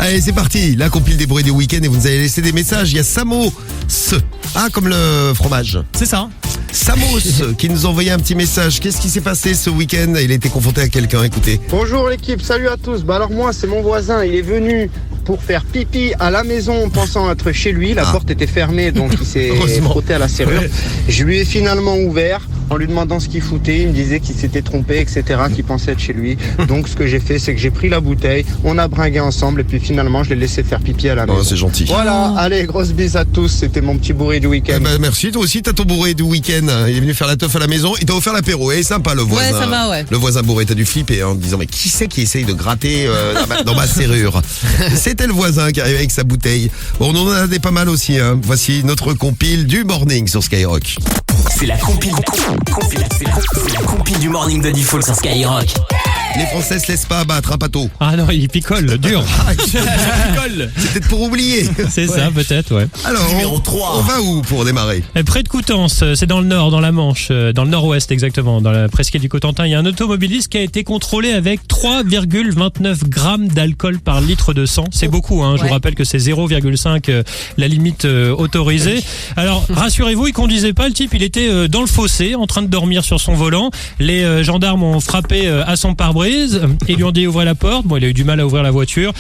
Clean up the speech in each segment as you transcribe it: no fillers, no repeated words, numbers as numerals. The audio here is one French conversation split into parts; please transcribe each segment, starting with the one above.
Allez, c'est parti. La compile des bruits du week-end et vous nous avez laissé des messages. Il y a Samos. Ah, comme le fromage. C'est ça. Samos qui nous a envoyé un petit message. Qu'est-ce qui s'est passé ce week-end? Il a été confronté à quelqu'un, écoutez. Bonjour l'équipe, salut à tous. Alors moi c'est mon voisin, il est venu pour faire pipi à la maison pensant être chez lui. La porte était fermée donc il s'est frotté à la serrure. Ouais. Je lui ai finalement ouvert en lui demandant ce qu'il foutait. Il me disait qu'il s'était trompé, etc., qu'il pensait être chez lui. Donc ce que j'ai fait c'est que j'ai pris la bouteille, on a bringué ensemble et puis finalement je l'ai laissé faire pipi à la maison. Oh, c'est gentil. Voilà, allez, grosse bise à tous, c'était mon petit bourré du week-end. Eh ben, merci, toi aussi t'as ton bourré du week-end. Il est venu faire la teuf à la maison, il t'a offert l'apéro. Et sympa le voisin. Ouais, ça va, ouais. Le voisin bourré, t'as dû flipper en disant mais qui c'est qui essaye de gratter dans ma serrure? C'était le voisin qui arrivait avec sa bouteille. Bon, on en a des pas mal aussi. Voici notre compile du morning sur Skyrock. C'est la compile du morning de Diffoul sur Skyrock. Les Français se laissent pas abattre, Pato. Ah non, il picole, dur. Il picole. C'est peut-être pour oublier. C'est ça, peut-être, ouais. Alors, Numéro 3. on va où pour démarrer? Près de Coutances, c'est dans le nord, dans la Manche, dans le nord-ouest exactement, dans la presqu'île du Cotentin, il y a un automobiliste qui a été contrôlé avec 3,29 grammes d'alcool par litre de sang. C'est beaucoup, hein. Je vous rappelle que c'est 0,5 la limite autorisée. Alors, rassurez-vous, il conduisait pas, le type, il était dans le fossé, en train de dormir sur son volant. Les gendarmes ont frappé à son pare-brise et lui ont dit ouvrir la porte. Bon, il a eu du mal à ouvrir la voiture.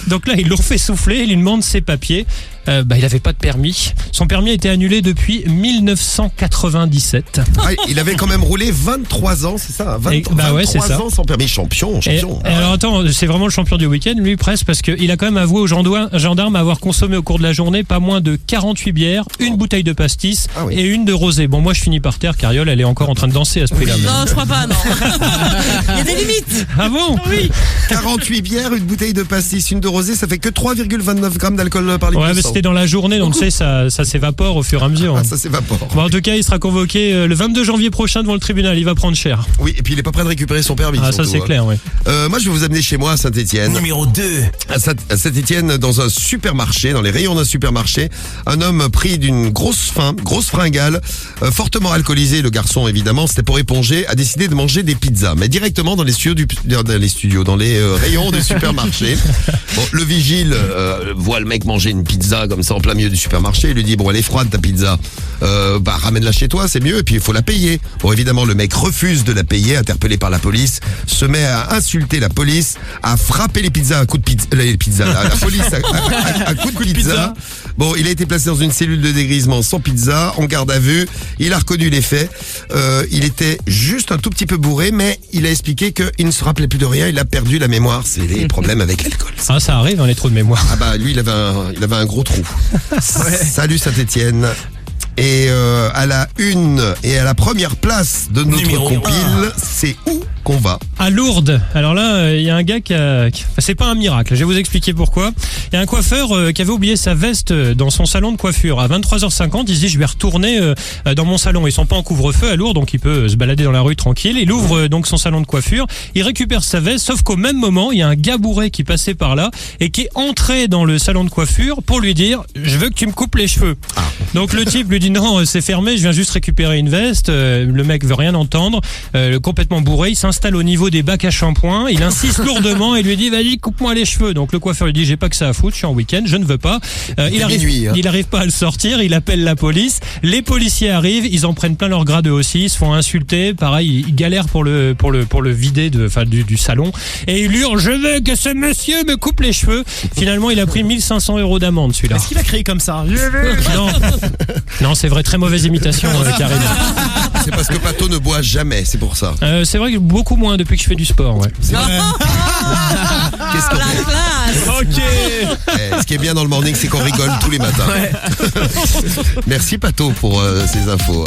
Donc là, ils l'ont fait souffler, il lui demande ses papiers. Il avait pas de permis. Son permis a été annulé depuis 1997. Ah, il avait quand même roulé 23 ans, c'est ça? 23 c'est ça. ans sans permis. Champion. Alors attends, c'est vraiment le champion du week-end, lui presque, parce qu'il a quand même avoué aux gendarmes avoir consommé au cours de la journée pas moins de 48 bières, une bouteille de pastis et une de rosé. Bon, moi je finis par terre, Cariole, elle est encore en train de danser à ce prix-là. Non, je crois pas, non. Il y a des limites. Ah bon? Oui. 48 bières, une bouteille de pastis, une de rosé, ça fait que 3,29 grammes d'alcool par litre. Ouais, mais c'était dans la journée, donc tu sais, ça s'évapore au fur et à mesure. Ah, ça s'évapore. Bon, en tout cas, il sera convoqué le 22 janvier prochain devant le tribunal. Il va prendre cher. Oui, et puis il est pas prêt de récupérer son permis. Ah, ça c'est clair, oui. Moi, je vais vous amener chez moi à Saint-Étienne. Numéro 2. À Saint-Étienne, dans un supermarché, dans les rayons d'un supermarché, un homme pris d'une grosse fringale, fortement alcoolisé, le garçon évidemment, c'était pour éponger, a décidé de manger des pizzas, mais directement dans les rayons du supermarché. Bon, le vigile voit le mec manger une pizza comme ça en plein milieu du supermarché, il lui dit bon, elle est froide ta pizza, ramène-la chez toi, c'est mieux, et puis il faut la payer. Bon, évidemment, le mec refuse de la payer, interpellé par la police, se met à insulter la police, à frapper les pizzas à coups de pizza, la police à coups de pizza. Bon, il a été placé dans une cellule de dégrisement sans pizza, en garde à vue, il a reconnu les faits, il était juste un tout petit peu bourré, mais il a expliqué qu'il ne se rappelait plus de rien, il a perdu la mémoire, c'est des problèmes avec l'alcool. Ah, ça arrive, les trous de mémoire. Ah bah lui, il avait un gros trou. Salut Saint-Étienne. Et à la une et à la première place de notre Numéro compile, c'est où qu'on va? À Lourdes. Alors là, il y a un gars c'est pas un miracle, je vais vous expliquer pourquoi. Il y a un coiffeur qui avait oublié sa veste dans son salon de coiffure. À 23h50, il se dit je vais retourner dans mon salon. Ils sont pas en couvre-feu à Lourdes, donc il peut se balader dans la rue tranquille. Il ouvre donc son salon de coiffure, il récupère sa veste, sauf qu'au même moment, il y a un gars bourré qui passait par là et qui est entré dans le salon de coiffure pour lui dire je veux que tu me coupes les cheveux. Donc le type lui dit non, c'est fermé, je viens juste récupérer une veste. Le mec veut rien entendre, complètement bourré, il s'installe au niveau des bacs à shampoing, il insiste lourdement et lui dit vas-y coupe-moi les cheveux. Donc le coiffeur lui dit j'ai pas que ça à foutre, je suis en week-end, je ne veux pas. Il arrive pas à le sortir, il appelle la police, les policiers arrivent, ils en prennent plein leur grade eux aussi, ils se font insulter, pareil, ils galèrent pour le vider du salon et il hurle je veux que ce monsieur me coupe les cheveux. Finalement il a pris 1500 € d'amende celui-là. Est-ce qu'il a créé comme ça? Non, c'est vrai, très mauvaise imitation, Karim. C'est parce que Pato ne boit jamais, c'est pour ça. C'est vrai que beaucoup moins depuis que je fais du sport, ouais. C'est vrai. Qu'est-ce qu'on La classe. Ok. Ce qui est bien dans le morning, c'est qu'on rigole tous les matins. Merci Pato pour ces infos.